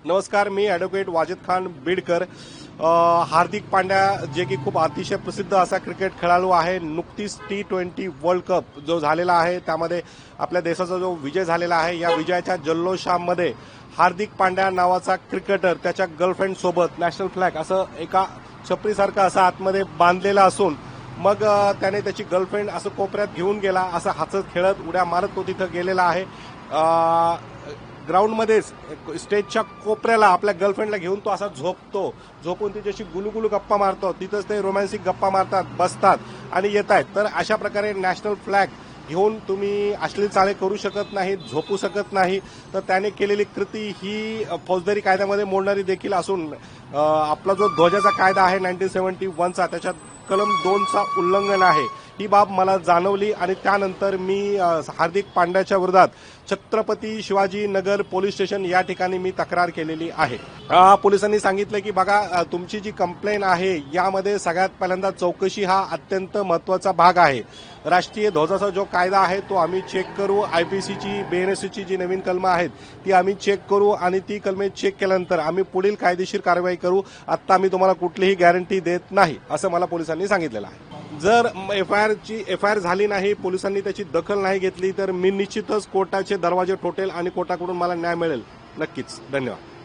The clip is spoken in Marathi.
नमस्कार, मी ॲडव्होकेट वाजिद खान बीडकर. हार्दिक पांड्या जे की खूप अतिशय प्रसिद्ध असा क्रिकेट खेळाडू आहे. नुकतीच T20 वर्ल्ड कप जो झालेला आहे त्यामध्ये आपल्या देशाचा जो विजय झालेला आहे, या विजयाच्या जल्लोषामध्ये हार्दिक पांड्या नावाचा क्रिकेटर त्याच्या गर्लफ्रेंड सोबत नॅशनल फ्लॅग असं एका छपरीसारखं असं आतमध्ये बांधलेला असून मग त्याने त्याची गर्लफ्रेंड असं कोपऱ्यात घेऊन गेला, असं हसत खेळत उड्या मारत तो तिथं गेलेला आहे. ग्राउंडमध्येच स्टेजच्या कोपऱ्याला आपल्या गर्लफ्रेंडला घेऊन तो असा झोपून तिच्याशी गुलुगुलू गप्पा मारतो. तिथंच ते रोमॅन्टिक गप्पा मारतात, बसतात आणि येत आहेत. तर अशा प्रकारे नॅशनल फ्लॅग घेऊन तुम्ही अश्लील चाळे करू शकत नाही, झोपू शकत नाही. तर त्याने केलेली कृती ही फौजदारी कायद्यामध्ये मोडणारी देखील असून आपला जो ध्वजाचा कायदा आहे 1971चा, त्याच्यात कलम 2चा उल्लंघन आहे. ही बाब मला जाणवली आणि त्यानंतर मी हार्दिक पांड्याच्या विरोधात छत्रपती शिवाजी नगर पोलीस स्टेशन या ठिकाणी मी तक्रार केलेली आहे. पोलिसांनी सांगितलं की बघा, तुमची जी कंप्लेंट आहे यामध्ये सगळ्यात पहिल्यांदा चौकशी हा अत्यंत महत्वाचा भाग आहे. राष्ट्रीय ध्वजाचा जो कायदा आहे तो आम्ही चेक करू. आयपीसीची BNSCची जी नवीन कलमं आहेत ती आम्ही चेक करू आणि ती कलमे चेक केल्यानंतर आम्ही पुढील कायदेशीर कारवाई करू. आत्ता आम्ही तुम्हाला कुठलीही गॅरंटी देत नाही असं मला पोलिसांनी सांगितलेलं आहे. जर एफआयआर झाली नाही, पोलिसांनी त्याची दखल नाही घेतली तर मी निश्चितच कोर्टाचे दरवाजे ठोकेल आणि कोर्टाकडून मला न्याय मिळेल. नक्कीच. धन्यवाद.